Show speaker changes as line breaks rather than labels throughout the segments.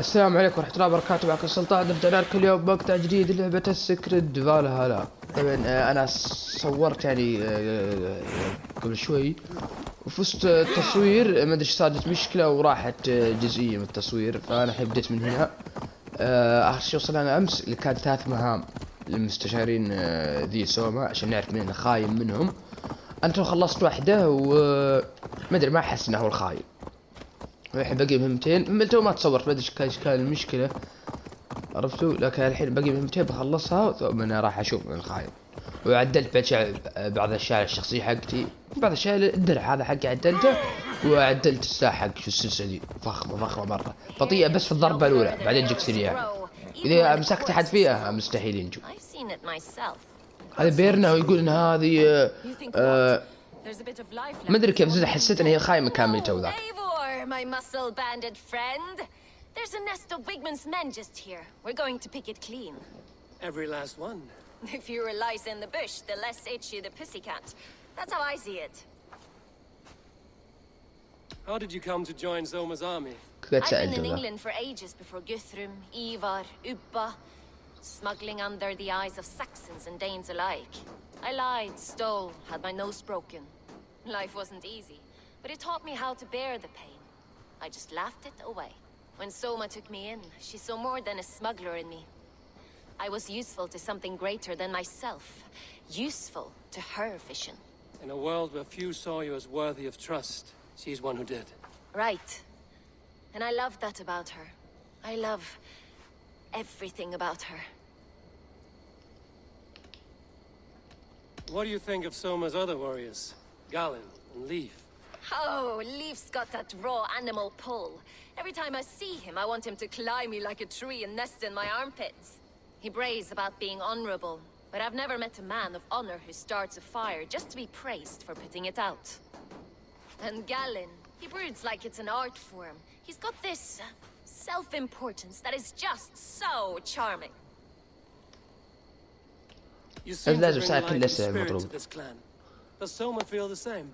السلام عليكم ورحمة الله وبركاته. معكم السلطان. رجعنا لكم اليوم مقطع جديد لعبة السكريد فالهالا. طبعا انا صورت يعني قبل شوي وفزت التصوير، ما ادري ايش صارت مشكلة وراحت جزئية من التصوير، فانا الحين بديت من هنا. اخر شيء وصلنا امس اللي كان 3 مهام للمستشارين ذي سوما عشان نعرف مين الخاين منهم. انتم خلصت واحدة وما ادري، ما احس انه هو الخاين. الحين باقي مهمتين ما تصورت، ما ادري ايش كان المشكله، عرفتوا؟ لكن الحين باقي مهمتين بخلصها ثم انا راح اشوف من الخاين. وعدلت بعض الاشياء الشخصيه حقتي، بعض الاشياء الدرع هذا حقي عدلته، وعدلت السلاح حق شو السلسله دي فخمه مره، بطيئه بس في الضربه الاولى بعدين تجيك سريع. اذا مسكت احد فيها مستحيل ينجو. هذا بيرنا ويقول ان هذه ما ادري كيف زي حسيت ان هي خايمه كامله تو ذاك.
My muscle-banded friend. There's a nest of Wigman's men just here. We're going to pick it clean.
Every last one.
The fewer lice in the bush, the less itchy the pussycat. That's how I see it.
How did you come to join Zoma's army?
I've been in England for ages before Guthrum, Ivar, Ubba, smuggling under the eyes of Saxons and Danes alike. I lied, stole, had my nose broken. Life wasn't easy, but it taught me how to bear the pain. I just laughed it away. When Soma took me in, she saw more than a smuggler in me. I was useful to something greater than myself. Useful to her vision.
In a world where few saw you as worthy of trust, she's one who did.
Right. And I love that about her. I love everything about her.
What do you think of Soma's other warriors? Galen and Leaf?
Oh, Leaf's got that raw animal pull. Every time I see him, I want him to climb me like a tree and nest in my armpits. He brays about being honorable, but I've never met a man of honor who starts a fire just to be praised for putting it out. And Galen, he broods like it's an art form. He's got this self-importance that is just so charming.
You seem to bring life and spirit to this clan. Does Soma feel the same?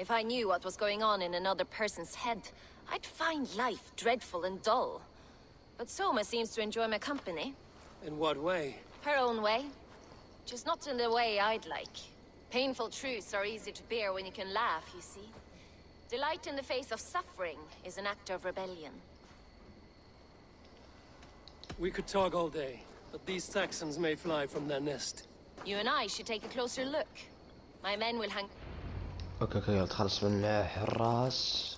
If I knew what was going on in another person's head, I'd find life dreadful and dull. But Soma seems to enjoy my company.
In what way?
Her own way. Just not in the way I'd like. Painful truths are easy to bear when you can laugh, you see. Delight in the face of suffering is an act of rebellion.
We could talk all day, but these Saxons may fly from their nest.
You and I should take a closer look. My men will hang...
اوكي يلا تخلص من الحراس.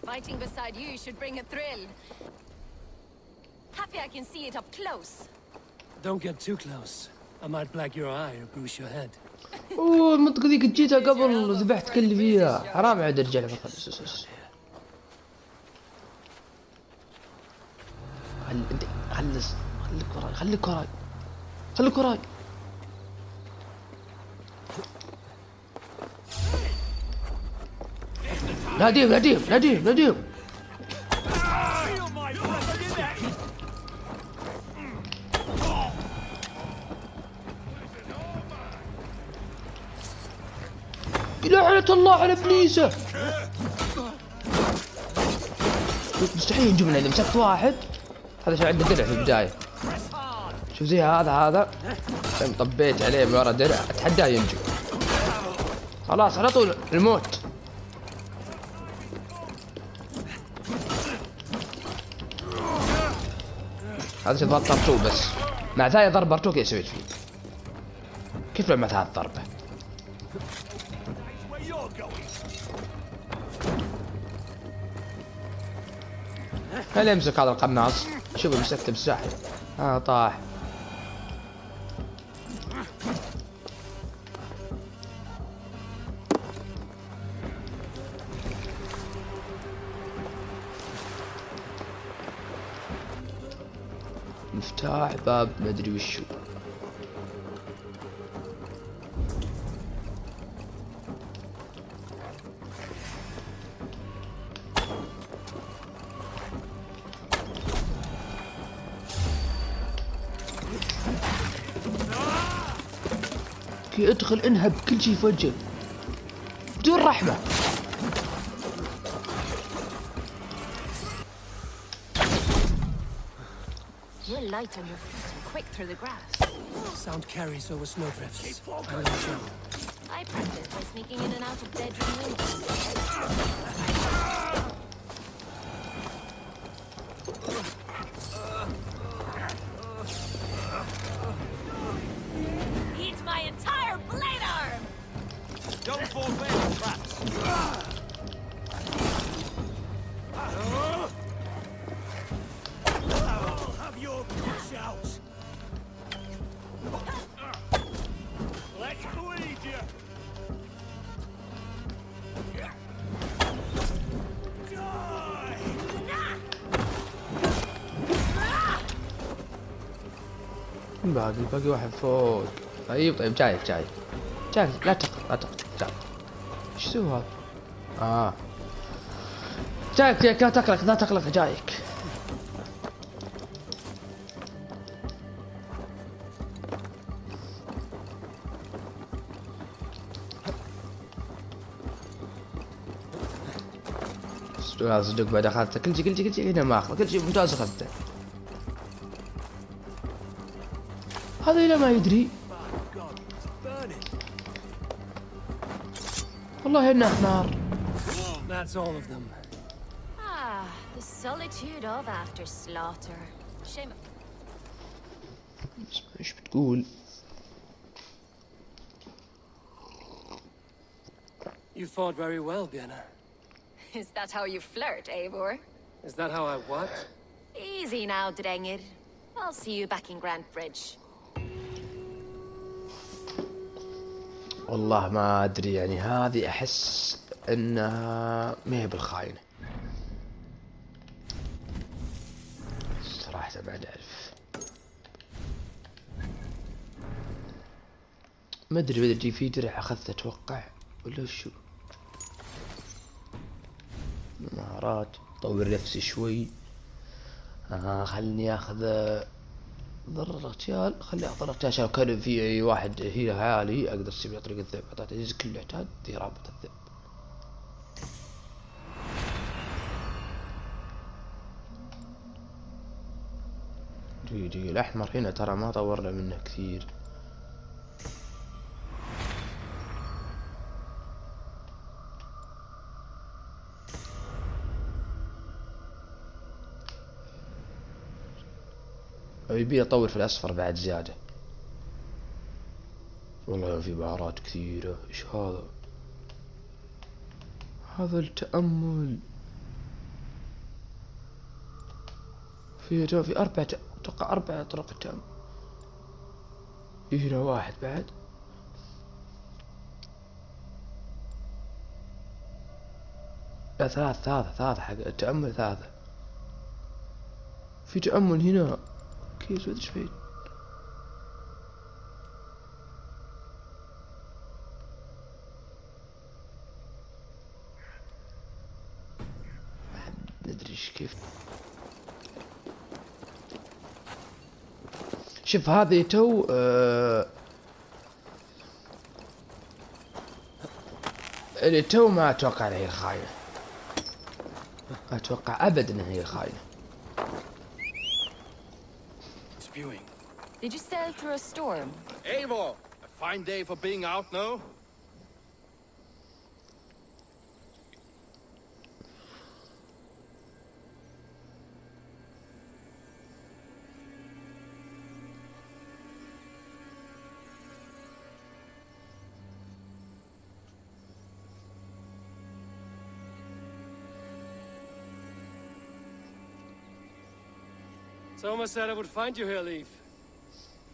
Fighting beside you should bring a thrill. Happy I can see it up close.
Don't get too close. I might black your eye or bruise your head.
اوه المنطقة ذيك جيتها قبل وذبحت كل اللي فيها، حرام عاد ارجع لها. خليك وراي. ناديم لعنة الله على ابليسه. مستحيل ينجمنا اذا مسكت واحد. هذا شو عنده درع في البداية، شوف زي هذا طبيت عليه من ورا درع، اتحداه ينجو. خلاص على طول الموت. هذا ضرب طرطوق بس، مع ثاني ضرب طرطوق ايش سويت فيه؟ كيف لعبت هذه الضربة؟ هل يمسك هذا القناص؟ شوف مسكته بالساحل. طاح. مفتاح باب مدري وشو. كي ادخل انهب كل شي في وجهك بدون رحمة.
light on your feet and quick through the grass.
Sound carries over snowdrifts. I like you.
I practice by sneaking in and out of bedroom windows. Eat my entire blade arm!
Don't fall for any traps. I'll have your push out. Let's bleed you.
باقي واحد فوق. طيب جايك لا تقلق جايك. ايش سوى هذا؟ جايك لا تقلق جايك. صدق بعد اخذته كل شيء هنا ما اخذ كل شيء ممتاز اخذته. هذا إلى ما يدري والله إنه نار.
That's all of them.
Ah, the solitude of after slaughter. Shame.
ايش بتقول؟
You fought very well, Björna.
Is that how you flirt, Eivor?
Is that how I what?
Easy now, Drengir. I'll see you back in Grand Bridge.
والله ما أدري يعني هذه أحس إنها ما هي بالخاينة صراحة بعد أعرف ما أدري بدأ يجي في درع أخذته أتوقع ولا شو. مهارات طور نفسي شوي. خلني أخذ ضرر اغتيال. خلي اخذ اغتيال عشان كان في اي واحد هي عالي اقدر اسوي عن طريق الذئب. اعطيته يجز كل اعتاد ذي رابط الذئب. دقيقة الاحمر هنا ترى ما طورنا منه كثير. يبي اطور في الاصفر بعد زيادة. والله في بهارات كثيرة. ايش هذا؟ هذا التأمل في أربعة أتوقع 4 طرق التأمل. هنا واحد بعد. لا ثلاثة حق التأمل 3. في تأمل هنا كيف ايش فيه؟ ندري ايش كيف. شوف هذه تو اللي تو ما اتوقع انها هي الخاينة. ما اتوقع ابدا انها هي الخاينة.
Did you sail through a storm?
Eivor, a fine day for being out, no?
Soma said I would find you here, Leaf.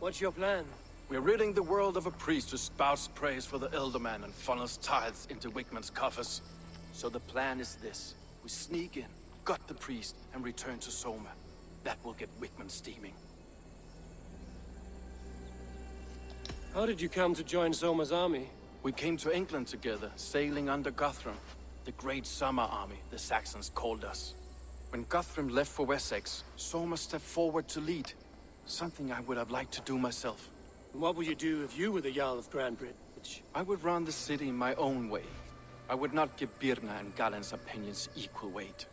What's your plan?
We're ridding the world of a priest who spouts praise for the Elderman and funnels tithes into Wickman's coffers. So the plan is this. We sneak in, gut the priest, and return to Soma. That will get Wickman steaming.
How did you come to join Soma's army?
We came to England together, sailing under Guthrum, the great summer army the Saxons called us. When Guthrum left for Wessex, Soma stepped forward to lead. Something I would have liked to do myself.
And what would you do if you were the Jarl of Grand Bridge?
I would run the city in my own way. I would not give Birna and Galen's opinions equal weight.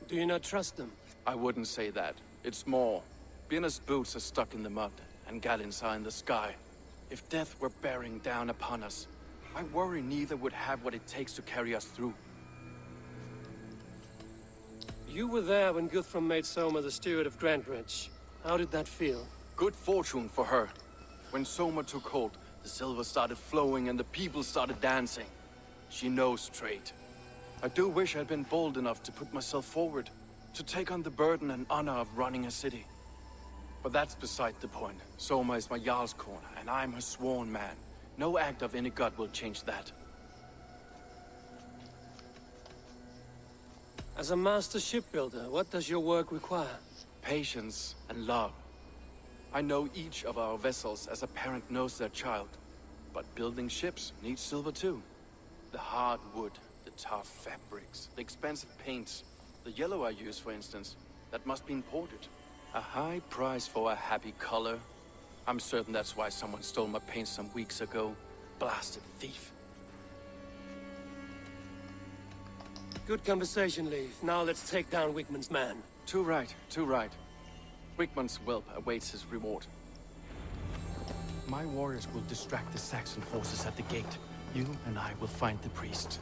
Do you not trust them?
I wouldn't say that. It's more. Biena's boots are stuck in the mud, and Galen's are in the sky. If death were bearing down upon us, I worry neither would have what it takes to carry us through.
You were there when Guthrum made Soma the steward of Grantbridge. How did that feel?
Good fortune for her. When Soma took hold, the silver started flowing and the people started dancing. She knows trade. I do wish I'd been bold enough to put myself forward, to take on the burden and honor of running a city. But that's beside the point. Soma is my Jarl's corner, and I'm her sworn man. No act of any god will change that.
As a master shipbuilder, what does your work require?
Patience and love. I know each of our vessels as a parent knows their child. But building ships needs silver too. The hard wood, the tough fabrics, the expensive paints. The yellow I use, for instance, that must be imported. A high price for a happy color. I'm certain that's why someone stole my paint some weeks ago. Blasted thief.
Good conversation, Leif. Now let's take down Wigmund's man.
Too right, too right. Wigmund's whelp awaits his reward. My warriors will distract the Saxon forces at the gate. You and I will find the priest.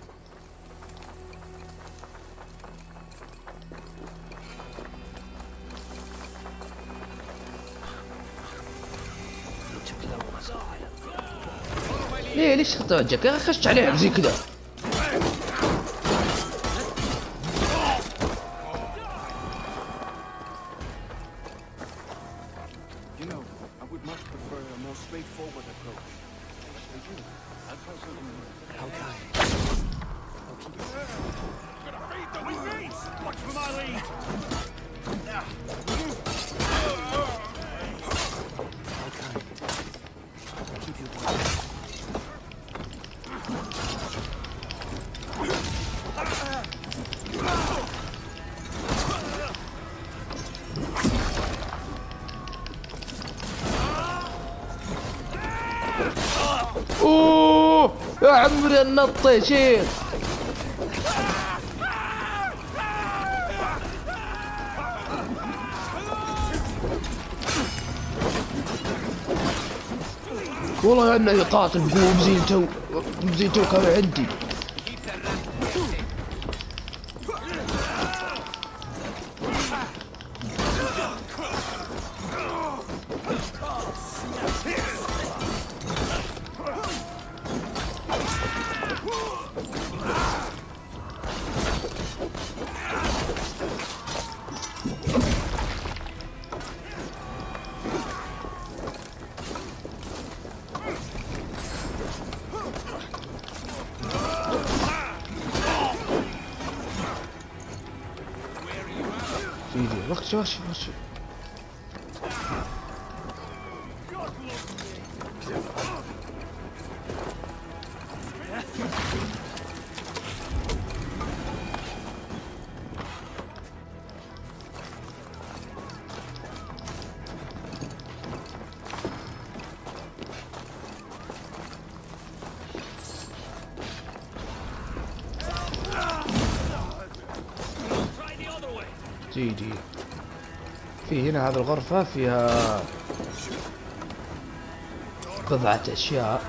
ليش خطوجك؟ يا اخي خشت عليهم زي كذا.
You know, I would much prefer a more straightforward approach. But for you, I'll try something new.
How kind.
Gonna feed the wolves! Watch for my lead!
How kind. Keep you warm.
اوه يا عمري النط يا شيخ. والله انه يقاتل بقوة بزينته كان عندي. وخش جي في هنا هذه الغرفة فيها بضعة أشياء.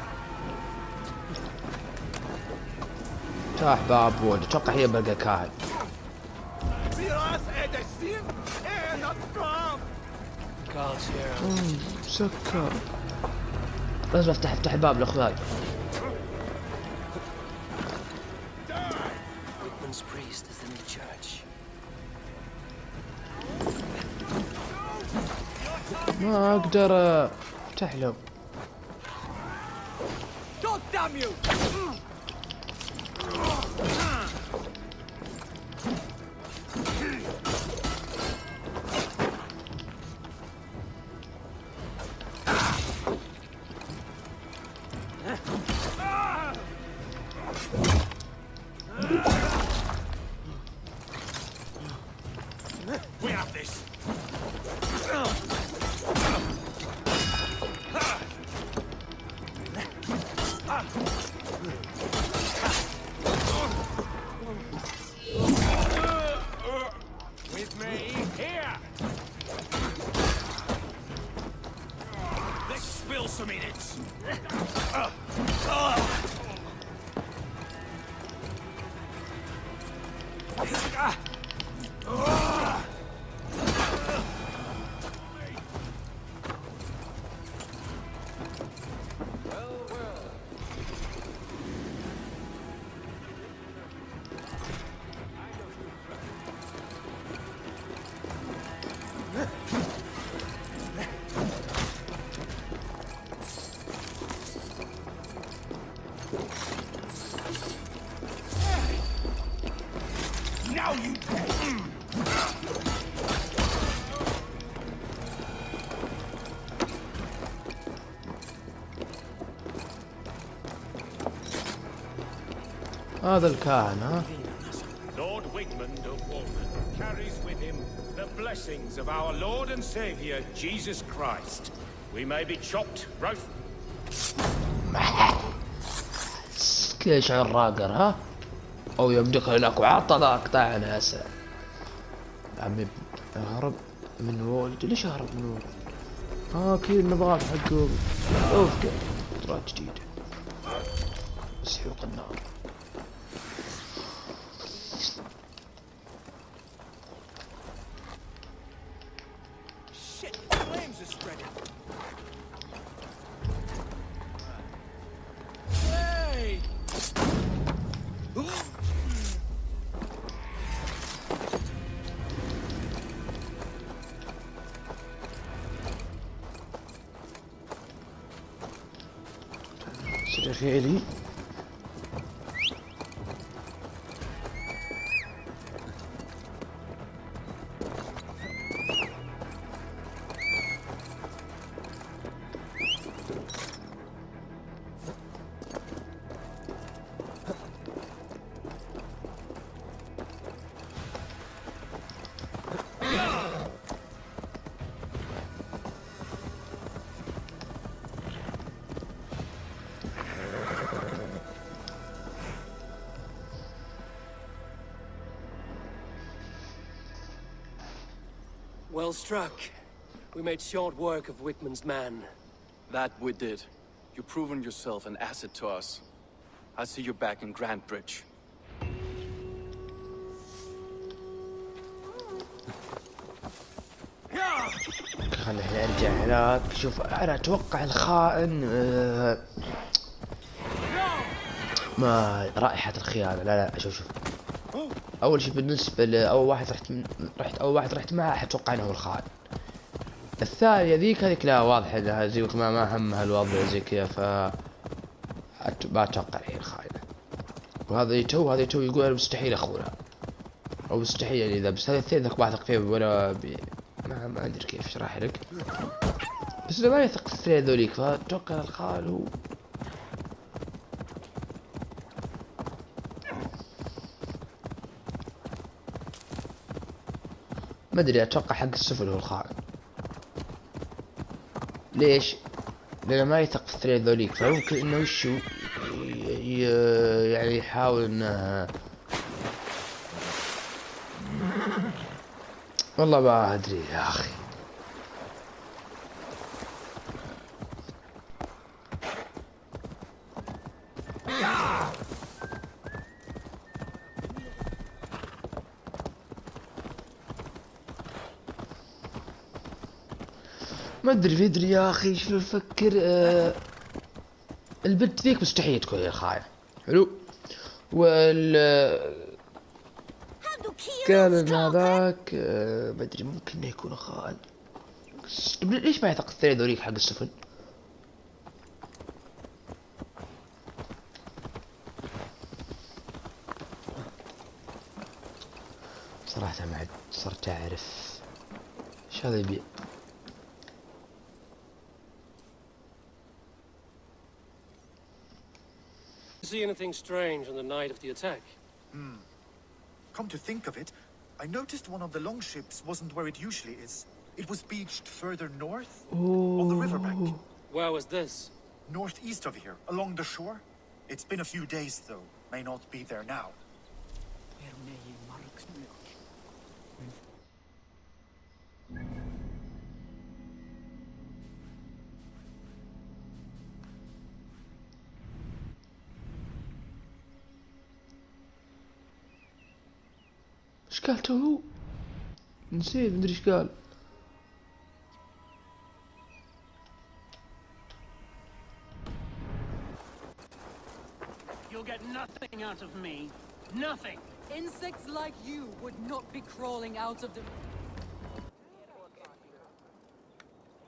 تفتح باب وولد. اتوقع هي بلقى كاهن. مسكر. لازم افتح الباب لاخوياي. ما اقدر افتح له.
Now you.
هذا الكاهن ها.
Lord Wigmund of Walden carries with him the blessings of our Lord and Savior, Jesus Christ. We may be chopped, roast.
ليش عراقر ها؟ او يمدك لك وعطى قطع ناس. عمي اهرب من وولد. ليش اهرب من وولد؟ اكيد النظام حقهم. اوف قطرات جديدة. مسحوق النار.
Shit, flames are spreading. Hey!
سريع خيالي.
Well struck. We made short work of Wickman's man.
That we did. You've proven yourself an asset to us. I see you're back in Grand Bridge.
خلينا نرجع هناك. شوف انا اتوقع الخائن ما رائحة الخيانة. لا شوف اول شيء بالنسبة لاول واحد رحت معه اتوقع انه هو الخائن. الثانية هذيك لا واضح انها زي ما همها الوضع زي كذا ف ما اتوقع هي الخائنة. وهذا تو يقول انا مستحيل اخونها او مستحيل يعني اذا بس هذا الثاني ما اثق فيه ولا ما ادري كيف اشرح لك. بس انا ما يثق في الثنين ذوليك فاتوقع الخال هو. ما ادري اتوقع حق السفن هو الخائن. ليش؟ لانه ما يثق في الثنين ذوليك فممكن انه وشو يعني يحاول انه والله ما ادري يا اخي. ما ادري يا اخي شو نفكر. البنت ذيك مستحيل تكون هي الخاينة. حلو. كان هذاك ما ادري ممكن انه يكون خائن. ليش ما يثق الثاني ذوليك حق السفن؟ صراحة ما عاد صرت اعرف ايش هذا يبيع.
See anything strange on the night of the attack?
Come to think of it, I noticed one of the longships wasn't where it usually is. It was beached further north, on the riverbank.
Where was this?
Northeast of here, along the shore. It's been a few days, though. May not be there now.
ايش قال تو؟ نسيت مدري ايش قال.
You'll get nothing out of me. Nothing.
Insects like you would not be crawling out of the...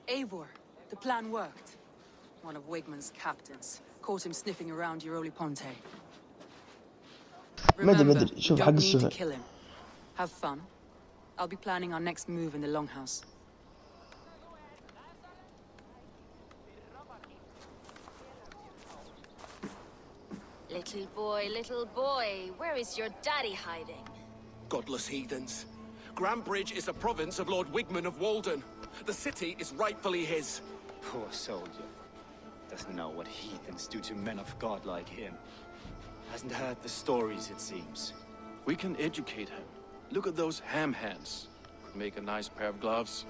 Eivor, the plan worked. One of Wigmund's captains Caught him sniffing around your Oli Ponte.
ما
Remember,
ادري
you
شوف حق
don't need to
السؤال.
kill him. Have fun. I'll be planning our next move in the Longhouse.
Little boy, where is your daddy hiding?
Godless heathens. Grambridge is a province of Lord Wigman of Walden. The city is rightfully his.
Poor soldier. Doesn't know what heathens do to men of God like him. Hasn't heard the stories, it seems.
We can educate him. Look at those ham hands. Could make a nice pair of gloves.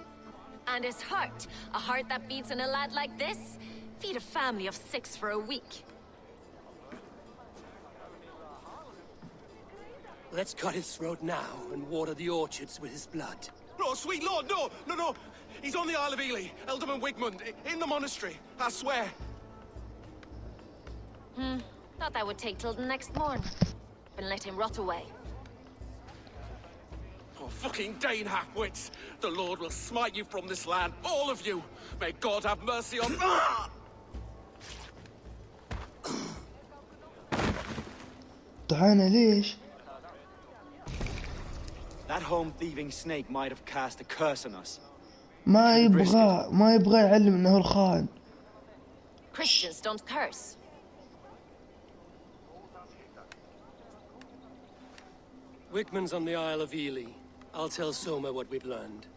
And his heart, a heart that beats in a lad like this? Feed a family of 6 for a week.
Let's cut his throat now and water the orchards with his blood.
No, sweet lord, no, no, no. He's on the Isle of Ely, Ealdorman Wigmund, in the monastery, I swear.
Thought that would take till the next morn. And let him rot away.
Oh, fucking Dane half-wits. The Lord will smite you from this land, all of you. May God have mercy on...
طحنا ليش؟
That home-thieving snake might have cast a curse on us.
ما يبغى يعلم انه الخائن.
Christians don't curse.
Wigman's on the Isle of Ely. I'll tell Soma what we've learned.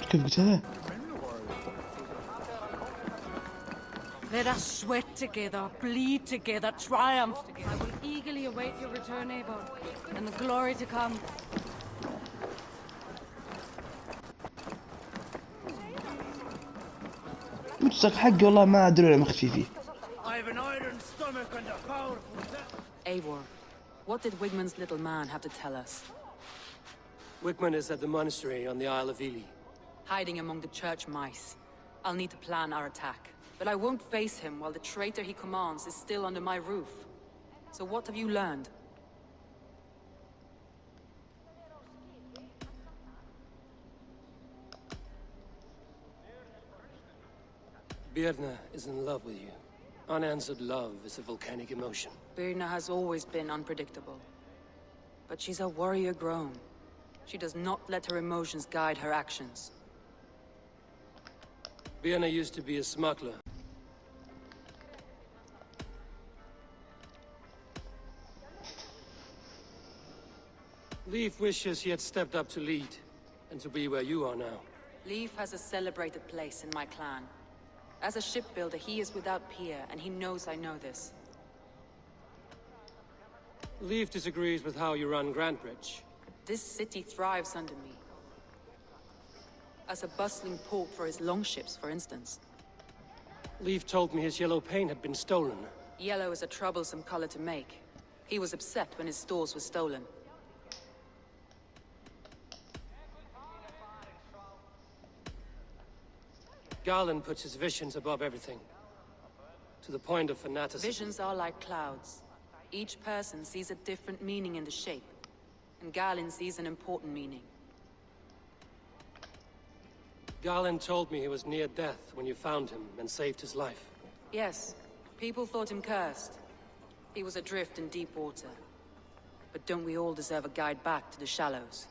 كيف قلتها؟
Let us sweat together, bleed together, triumph together. I will eagerly await your return, Eivor, and the glory to come.
متسق حقي والله ما ادري ولا مخفي فيه.
I have an iron stomach and a powerful...
Eivor, what did Wigman's little man have to tell us?
Wigman is at the monastery on the Isle of Ely.
Hiding among the church mice. I'll need to plan our attack. But I won't face him while the traitor he commands is still under my roof. So what have you learned?
Birna is in love with you. Unanswered love is a volcanic emotion.
Birna has always been unpredictable. But she's a warrior grown. She does not let her emotions guide her actions.
Birna used to be a smuggler. Leif wishes he had stepped up to lead, and to be where you are now.
Leif has a celebrated place in my clan. As a shipbuilder, he is without peer, and he knows I know this.
Leif disagrees with how you run Grantbridge.
This city thrives under me. As a bustling port for his longships, for instance.
Leif told me his yellow paint had been stolen.
Yellow is a troublesome color to make. He was upset when his stores were stolen.
Garland puts his visions above everything. To the point of fanaticism.
Visions are like clouds. Each person sees a different meaning in the shape. And Garland sees an important meaning.
Garland told me he was near death when you found him and saved his life.
Yes, people thought him cursed. He was adrift in deep water. But don't we all deserve a guide back to the shallows?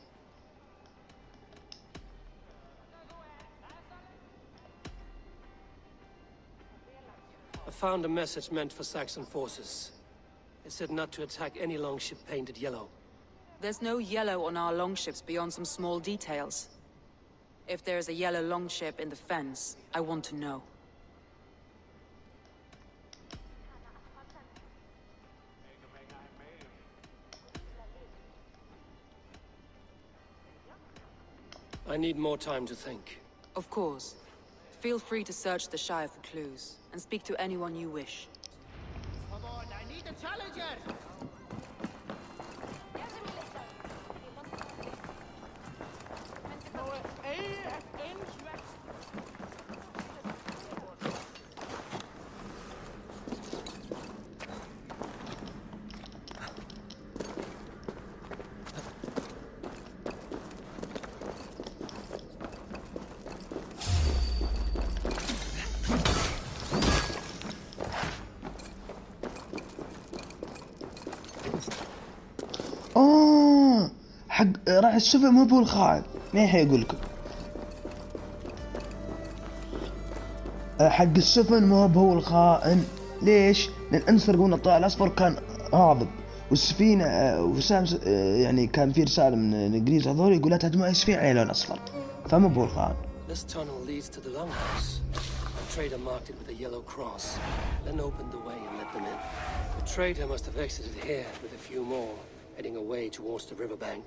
I found a message meant for Saxon forces. It said not to attack any longship painted yellow.
There's no yellow on our longships beyond some small details. If there's a yellow longship in the fens, I want to know.
I need more time to think.
Of course. Feel free to search the Shire for clues, and speak to anyone you wish.
Come on, I need a challenger!
راح السفن مو هو الخائن، ما حيقول لكم. حق السفن مو هو الخائن. ليش؟ لأن انسرق والطائر الأصفر كان هاضب، والسفينة وسام يعني كان في رسالة من الإنجليز هذول يقول لا تهدموا أي سفينة على لون أصفر، فمو هو الخائن.
This tunnel leads to the longhouse. The trader marked it with a yellow cross, then opened the way and let them in. The trader must have exited here with a few more, heading away towards the riverbank.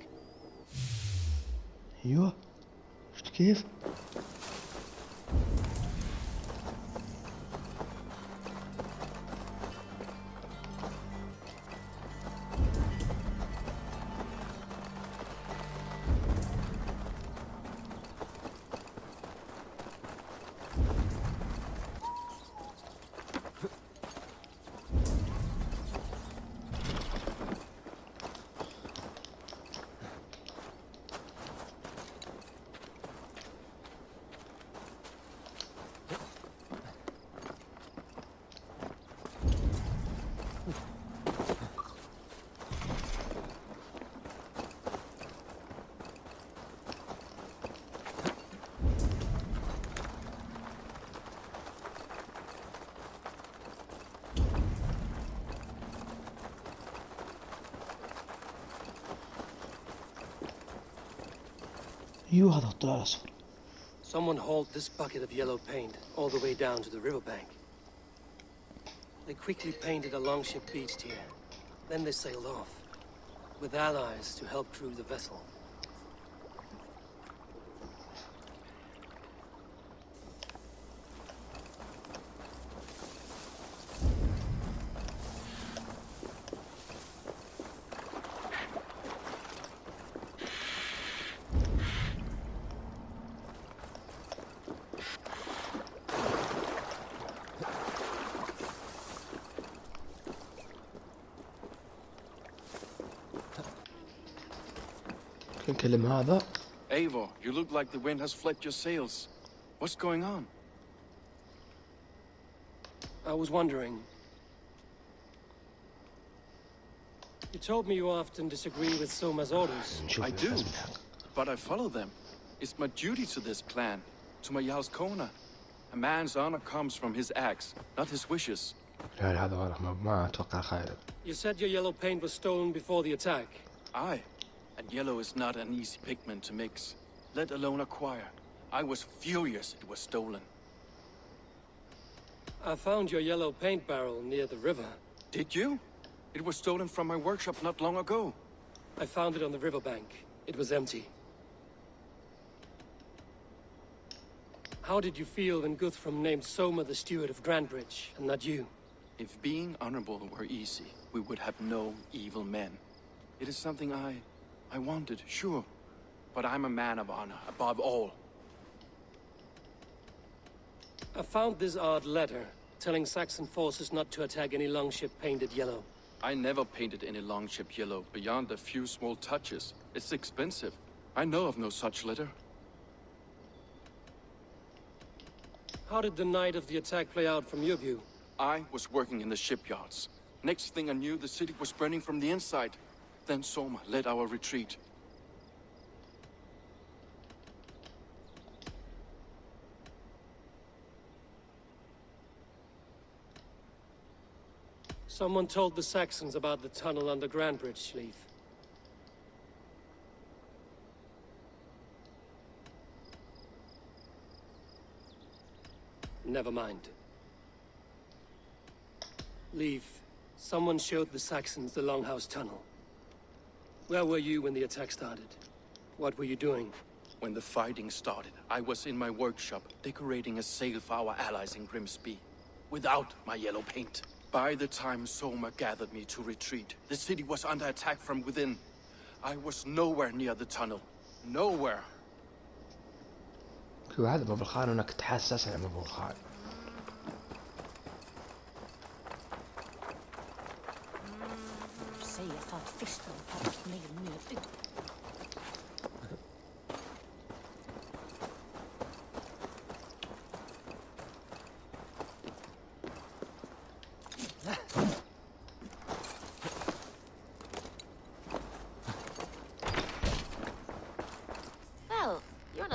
أيوه، شفت كيف؟ أيوه هذا الطلال الأصفر.
Someone hauled this bucket of yellow paint all the way down to the riverbank. They quickly painted a longship beached here. Then they sailed off, with allies to help crew the vessel.
نكلم هذا.
Eivor, you look like the wind has flipped your sails. What's going on?
I was wondering. You told me you often disagree with Soma's orders.
I do, but I follow them. It's my duty to this clan, to my Jarl's Kona. A man's honor comes from his acts, not his wishes.
لا هذا ما أتوقع خير.
You said your yellow paint was stolen before the attack.
Aye, and yellow is not an easy pigment to mix, let alone acquire. I was furious it was stolen.
I found your yellow paint barrel near the river.
Did you? It was stolen from my workshop not long ago.
I found it on the riverbank. It was empty. How did you feel when Guthrum named Soma the steward of Grandbridge, and not you?
If being honorable were easy, we would have no evil men. It is something I wanted, sure. But I'm a man of honor, above all.
I found this odd letter, telling Saxon forces not to attack any longship painted yellow.
I never painted any longship yellow, beyond a few small touches. It's expensive. I know of no such letter.
How did the night of the attack play out from your view?
I was working in the shipyards. Next thing I knew, the city was burning from the inside. Then Soma led our retreat.
Someone told the Saxons about the tunnel under Grandbridge, Leaf. Never mind. Leaf, someone showed the Saxons the Longhouse tunnel. Where were you when the attack started? What were you doing?
When the fighting started, I was in my workshop, decorating a sail for our allies in Grimsby. Without my yellow paint. By the time Soma gathered me to retreat, the city was under attack from within. I was nowhere near the tunnel. Nowhere.
هذا مو بالخائن وأنا كنت حاسس أنا مو بالخائن.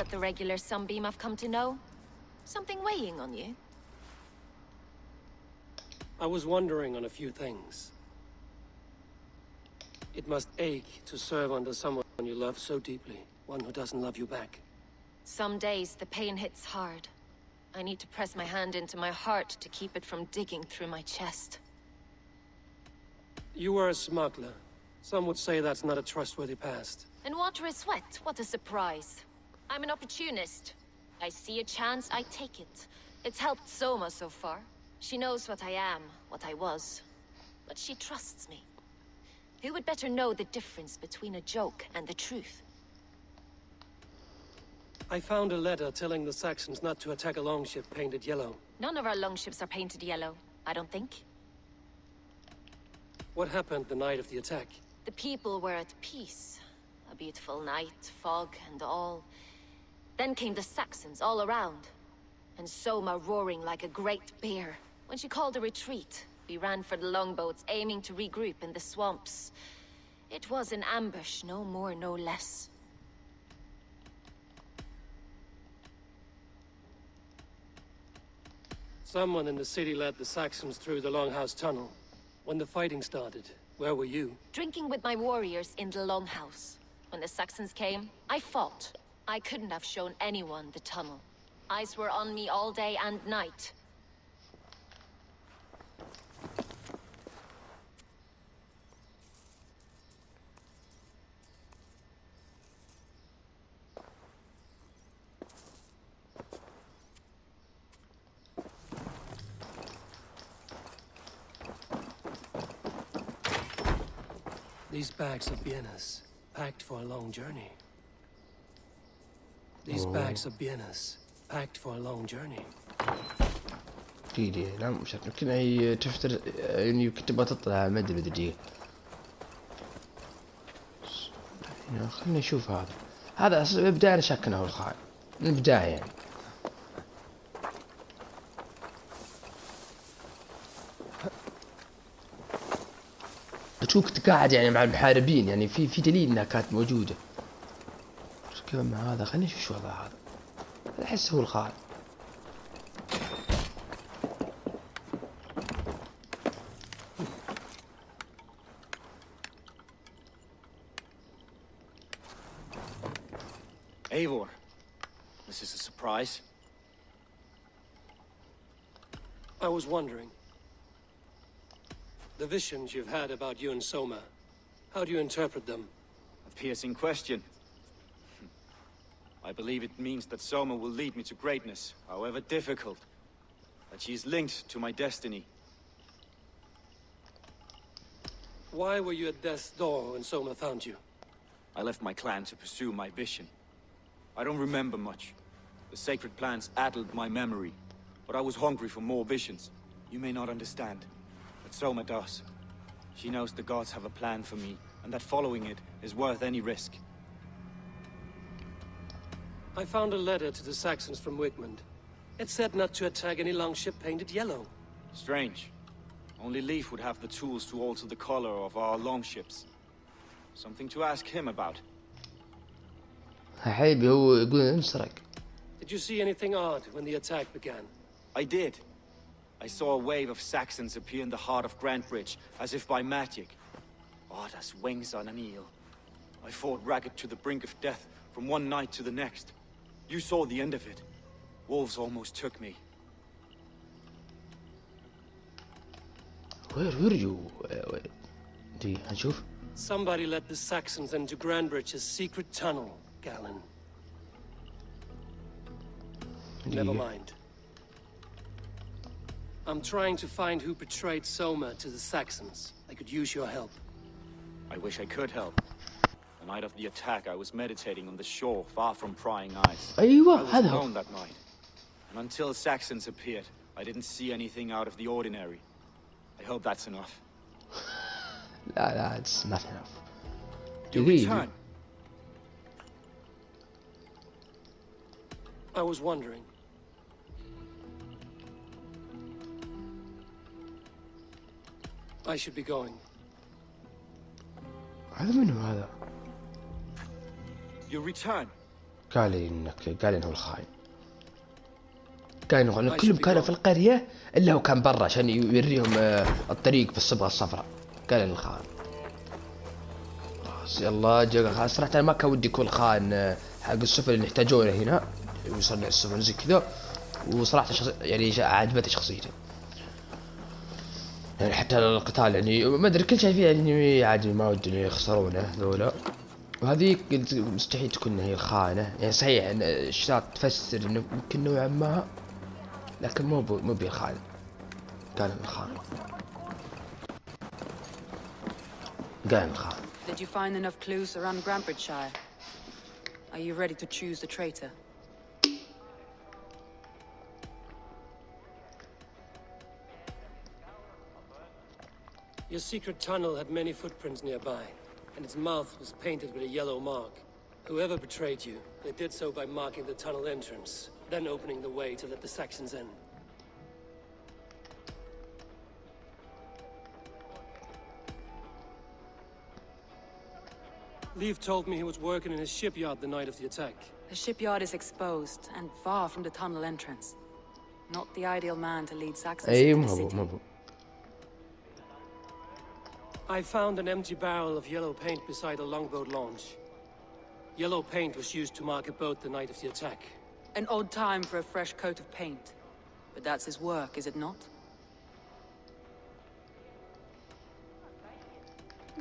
but the regular sunbeam I've come to know. Something weighing on you?
I was wondering on a few things. It must ache to serve under someone you love so deeply, one who doesn't love you back.
Some days the pain hits hard. I need to press my hand into my heart to keep it from digging through my chest.
You were a smuggler. Some would say that's not a trustworthy past.
And water is wet, what a surprise. I'm an opportunist. I see a chance, I take it. It's helped Soma so far. She knows what I am, what I was. But she trusts me. Who would better know the difference between a joke and the truth?
I found a letter telling the Saxons not to attack a longship painted yellow.
None of our longships are painted yellow, I don't think.
What happened the night of the attack?
The people were at peace. A beautiful night, fog and all. Then came the Saxons all around. And Soma roaring like a great bear. When she called a retreat, we ran for the longboats, aiming to regroup in the swamps. It was an ambush, no more, no less.
Someone in the city led the Saxons through the Longhouse Tunnel. When the fighting started, where were you?
Drinking with my warriors in the Longhouse. When the Saxons came, I fought. I couldn't have shown anyone the tunnel. Eyes were on me all day and night.
These bags of Viennas, packed for a long journey. These bags of Viennas, packed for a long journey.
دقيقة نعم مش عارف يمكن هي تفتر يعني كنت تبغى تطلع ما ادري دقيقة. خلينا نشوف هذا ابداع انا شاك انه هو الخائن من البداية يعني. بتشوف قاعد يعني مع المحاربين يعني في دليل انها كانت موجودة. كيف مع هذا خلينا نشوف شو هذا احس هو الخائن.
Eivor, this is a surprise.
I was wondering. The visions you've had about you and Soma, how do you interpret them?
A piercing question. I believe it means that Soma will lead me to greatness, however difficult. That she is linked to my destiny.
Why were you at death's door when Soma found you?
I left my clan to pursue my vision. I don't remember much. The sacred plants addled my memory, but I was hungry for more visions. You may not understand, but Soma does. She knows the gods have a plan for me, and that following it is worth any risk.
I found a letter to the Saxons from Wigmund. It said not to attack any longship painted yellow.
Strange. Only Leif would have the tools to alter the color of our longships. Something to ask him about.
حبيبي هو يقول انسرق.
Did you see anything odd when the attack began?
I did. I saw a wave of Saxons appear in the heart of Grantbridge, as if by magic. Odd as wings on an eel. I fought ragged to the brink of death from one night to the next. You saw the end of it. Wolves almost took me.
Where were you? دي هنشوف.
Somebody led the Saxons into Grantbridge's secret tunnel, Galen. Never mind. I'm trying to find who betrayed Soma to the Saxons. I could use your help.
I wish I could help. The night of the attack, I was meditating on the shore, far from prying eyes.
أيوة
I was
هذا هو.
alone that night. And until Saxons appeared, I didn't see anything out of the ordinary. I hope that's enough.
لا it's not enough.
You
دقيقة.
return.
I was wondering. I should be going.
هذا منو هذا؟
You return.
قال إنه الخاين. كانوا كلهم كانوا في القرية إلا هو كان برا عشان يوريهم الطريق بالصبغة الصفراء. قال إنه الخاين. يلا جا صراحة أنا ما كان ودي يكون خان حق السفن اللي يحتاجونه هنا ويصنع السفن زي كذا. وصراحة يعني عجبتني شخصيته. يعني حتى القتال يعني ما أدري كل شيء فيه يعني عادي ما ودي يخسرونه ذولا. وهذه قلت مستحيل تكون هي الخانة. يعني صحيح ان الشات تفسر انه يمكن نوعا ما لكن مو بالخانة. قال الخانة. قال الخانة.
Did you find enough clues around Grantbridgeshire? Are you ready to choose the traitor?
Your secret tunnel had many footprints nearby, and its mouth was painted with a yellow mark. Whoever betrayed you, they did so by marking the tunnel entrance, then opening the way to let the Saxons in. Leif told me he was working in his shipyard the night of the attack.
The shipyard is exposed and far from the tunnel entrance. Not the ideal man to lead Saxons into the city.
I found an empty barrel of yellow paint beside a longboat launch. Yellow paint was used to mark a boat the night of the attack.
An odd time for a fresh coat of paint. But that's his work, is it not?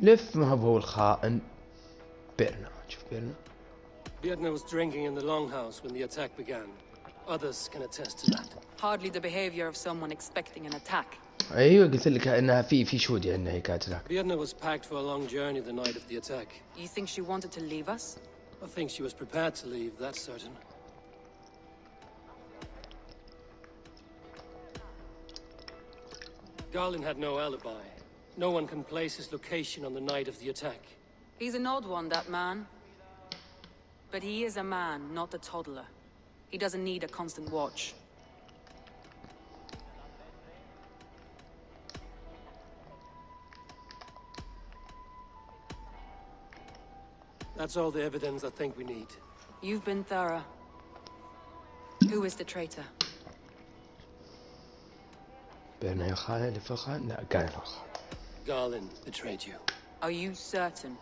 لف ما هو الخائن. بيرنا شوف بيرنا.
Birna was drinking in the longhouse when the attack began. Others can attest to that.
Hardly the behavior of someone expecting an attack.
ايوه قلت لك انها في شهود انها كانت هناك.
Birna was packed for a long journey the night of the attack.
You think she wanted to leave us?
I think she was prepared to leave, that's certain. Garlin had no alibi. No one can place his location on the night of the attack.
He's an odd one, that man. But he is a man, not a toddler. He doesn't need a constant watch.
That's all the evidence I think we need.
You've been thorough. Who is the traitor?
بيرنا يا خالد اللي في الخان لا قال الخان.
Garlin betrayed you.
Are you certain?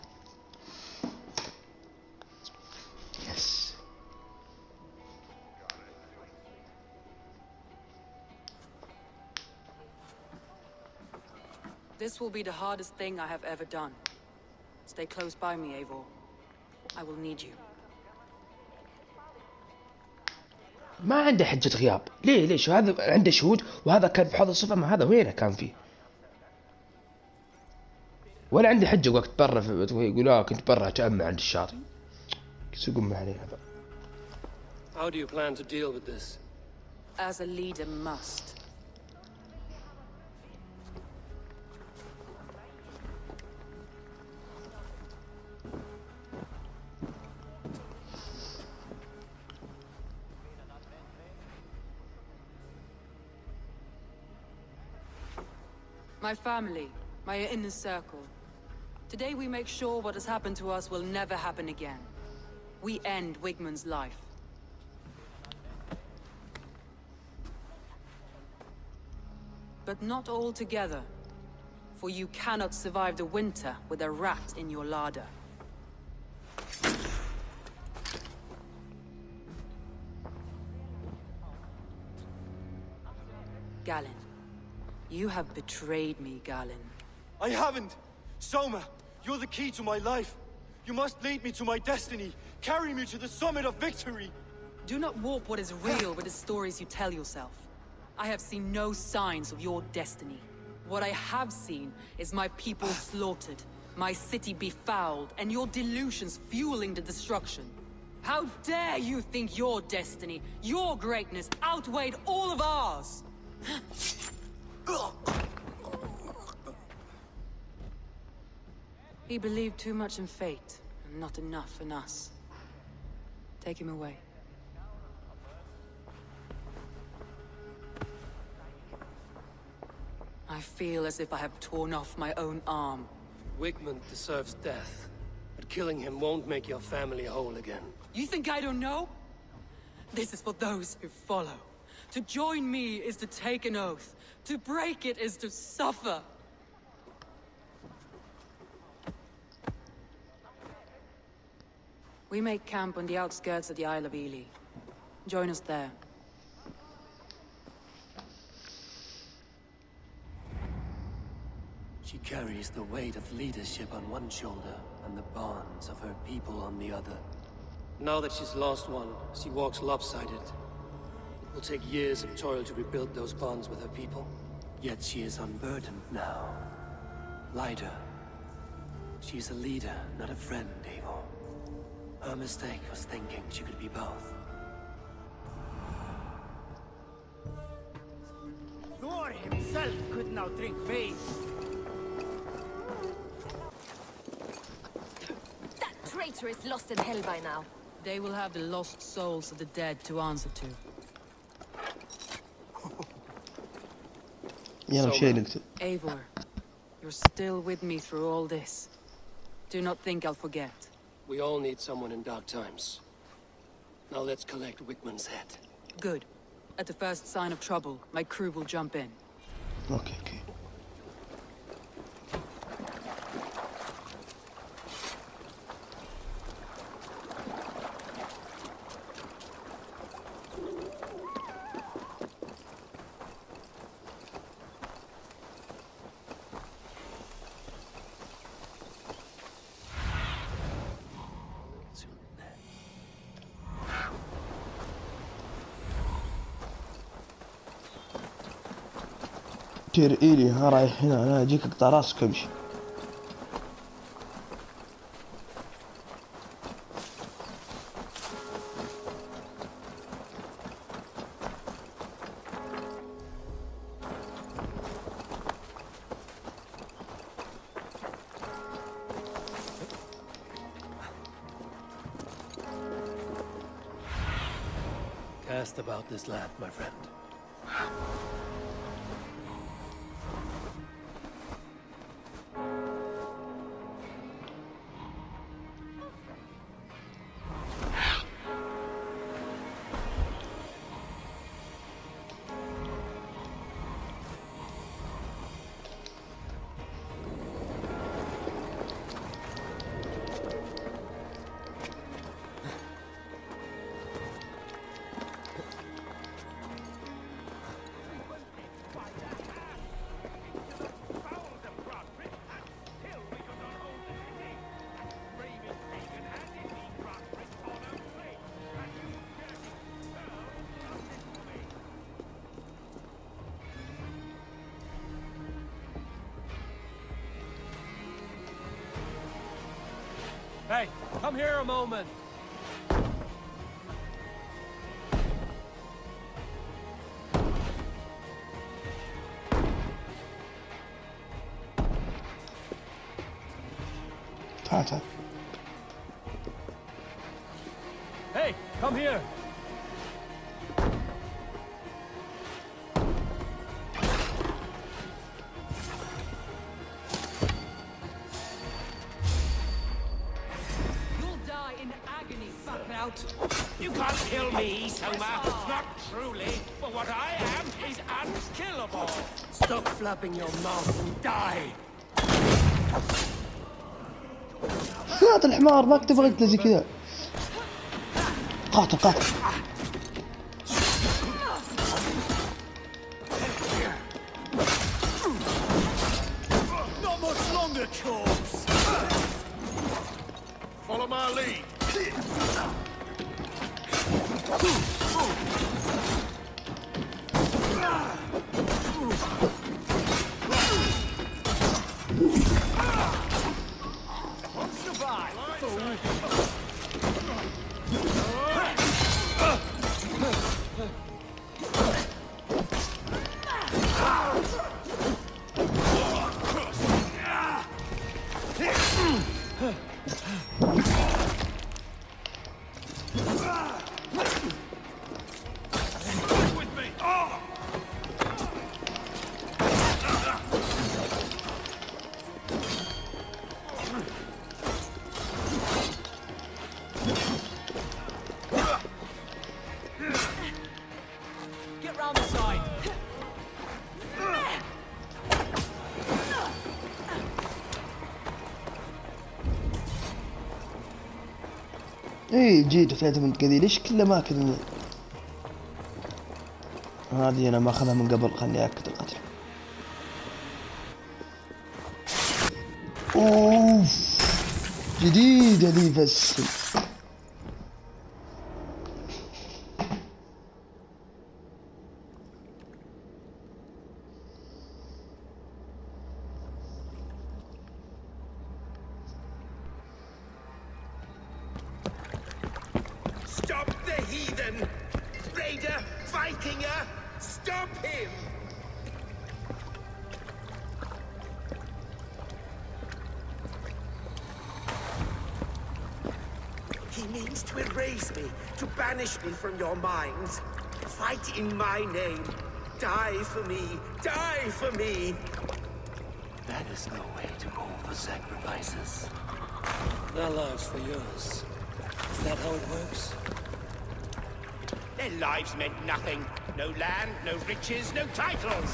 Yes.
This will be the hardest thing I have ever done. Stay close by me, Eivor. I will need you.
ما عنده حجة غياب. ليش هذا عنده شهود وهذا كان بحوض الصفة ما هذا وينه كان فيه. ولا عندي حجة وقت برا يقول كنت برا أتأمل عند الشاطئ. يسوقون ما عليه هذا.
How do you plan to deal with this?
As a leader must. My family, my inner circle. Today we make sure what has happened to us will never happen again. We end Wigmund's life. But not all together. For you cannot survive the winter with a rat in your larder. Galen. You have betrayed me, Galen.
I haven't! Soma, you're the key to my life. You must lead me to my destiny. Carry me to the summit of victory.
Do not warp what is real with the stories you tell yourself. I have seen no signs of your destiny. What I have seen is my people slaughtered, my city befouled, and your delusions fueling the destruction. How dare you think your destiny, your greatness, outweighed all of ours? He believed too much in fate, and not enough in us. Take him away. I feel as if I have torn off my own arm.
Wigmund deserves death, But killing him won't make your family whole again.
You think I don't know? This is for those who follow. To join me is to take an oath. To break it is to suffer. We make camp on the outskirts of the Isle of Ely. Join us there.
She carries the weight of leadership on one shoulder and the bonds of her people on the other. Now that she's lost one, she walks lopsided. It will take years of toil to rebuild those bonds with her people. Yet she is unburdened now. Lighter. She is a leader, not a friend, Eivor. Her mistake was thinking she could be both.
Thor himself could now drink faith.
That traitor is lost in hell by now.
They will have the lost souls of the dead to answer to.
يلا مشي نكتب.
Eivor, you're still with me through all this. Do not think I'll forget.
We all need someone in dark times. Now let's collect Wickman's head.
Good. At the first sign of trouble, my crew will jump in.
اوكي اوكي. تير إيلي ها رايح هنا، أنا أجيك أقطع راسك أمشي.
Cast about this land, my friend.
Hey, come here a moment.
تعال تعال.
Hey, come here.
You can't kill me, Soma. Not truly. But what I am is unkillable.
Stop flapping your mouth and die.
لا الحمار ما كنت بغيت زي كذا. قاتل قاتل.
Not much longer, corpse. Follow my lead.
اي جيت في منطقة ذي، ليش كل اماكن هذه انا ما اخذها من قبل؟ خلني اكد القتل. اوف جديدة ذي بس.
Stop the heathen! Raider! Vikinger! Stop him! He means to erase me, to banish me from your minds. Fight in my name. Die for me. Die for me.
That is no way to call for sacrifices. Their lives for yours. Is that how it works?
Their lives meant nothing. No land, no riches, no titles.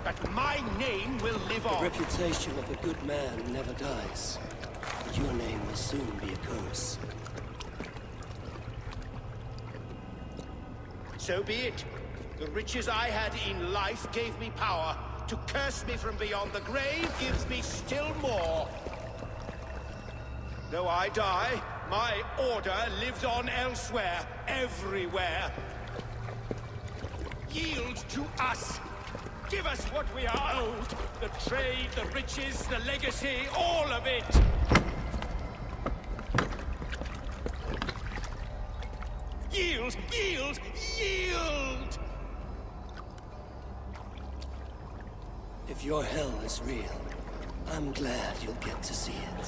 But my name will live
The
on.
reputation of a good man never dies. But your name will soon be a curse.
So be it. The riches I had in life gave me power. To curse me from beyond the grave gives me still more. Though I die, my order lives on elsewhere, everywhere. Yield to us. Give us what we are owed. The trade, the riches, the legacy, all of it. Yield, yield, yield!
If your hell is real, I'm glad you'll get to see it.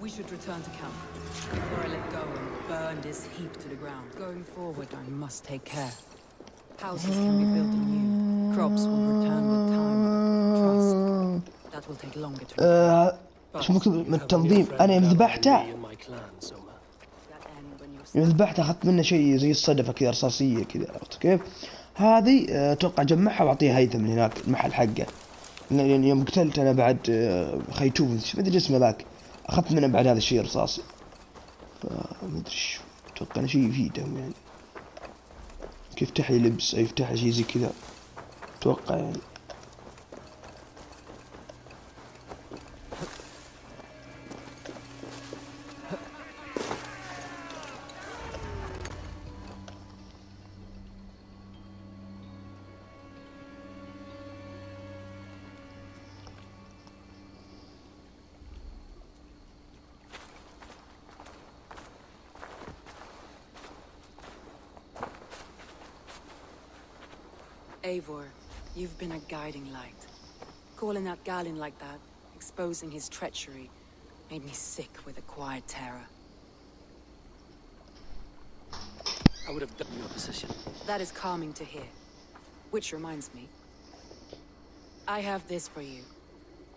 We should return to camp before I let go and burn this heap to the ground. Going forward, I must take care. Houses can be built anew. Crops will return with time. Trust. That will take longer to
ايش مكتوب من التنظيم؟ انا يوم ذبحته
In my clan, Soma.
يوم ذبحته اخذت منه شيء زي الصدفة كذا رصاصية كذا، عرفت كيف؟ هذه اتوقع جمعها واعطيها هيثم من هناك المحل حقه. لان يوم قتلت انا بعد خيتوم ما ادري اسمه ذاك، اخذت منه بعد هذا الشيء رصاصي. ما ادري شو، اتوقع انه شيء يفيدهم يعني، كيف يفتح لي لبس او يفتح شيء زي كذا اتوقع يعني.
Eivor, you've been a guiding light. Calling out Galin like that, exposing his treachery, made me sick with a quiet terror.
I would have done your position.
That is calming to hear. Which reminds me. I have this for you.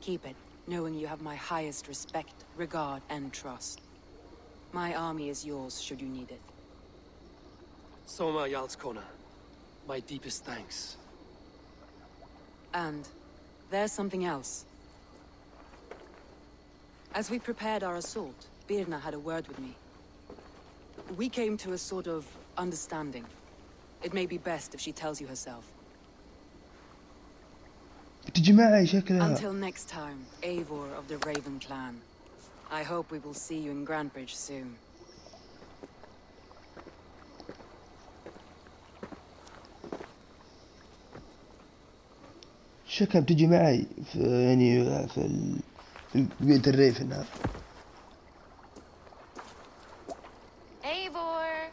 Keep it, knowing you have my highest respect, regard, and trust. My army is yours should you need it.
Soma Yalskona, my deepest thanks.
And there's something else. As we prepared our assault, Birna had a word with me. We came to a sort of understanding. It may be best if she tells you herself.
تجي معي شكلها.
Until next time, Eivor of the Raven clan. I hope we will see you in Grantbridge soon.
شكلها بتجي معي في يعني في بيت الريف هنا.
Eivor!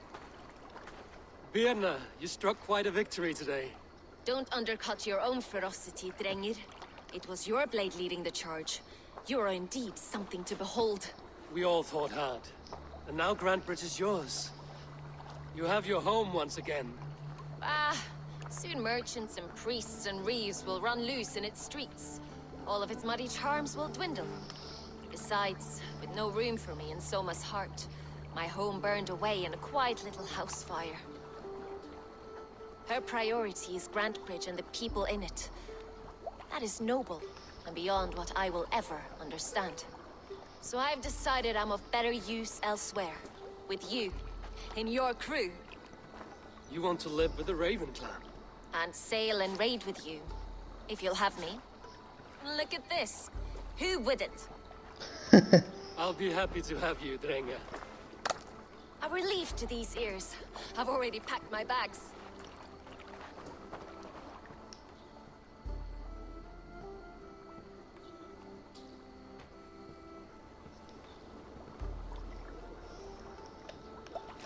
Birna, you struck quite a victory today.
Don't undercut your own ferocity, Drengir. It was your blade leading the charge. You are indeed something to behold.
We all fought hard. And now Grantbridge is yours. You have your home once again.
Soon merchants and priests and reeves will run loose in its streets. All of its muddy charms will dwindle. The Besides, with no room for me in Soma's heart, my home burned away in a quiet little house fire. Her priority is Grantbridge and the people in it. That is noble, and beyond what I will ever understand. So I've decided I'm of better use elsewhere. With you, in your crew.
You want to live with the Raven clan?
And sail and raid with you, if you'll have me. Look at this. Who wouldn't?
I'll be happy to have you, Drenga.
A relief to these ears. I've already packed my bags.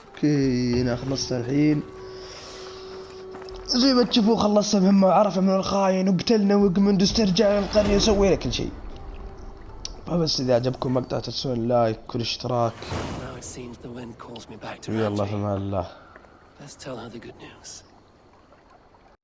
اوكي هنا خلصنا الحين. زي ما تشوفوا خلصنا مهمة وعرفنا من الخاين وقتلنا وقمنا استرجعنا القرية وسوينا كل شيء. فبس إذا عجبكم مقطع تنسون اللايك والاشتراك. ويلا في امان الله.
Let's tell her the good news.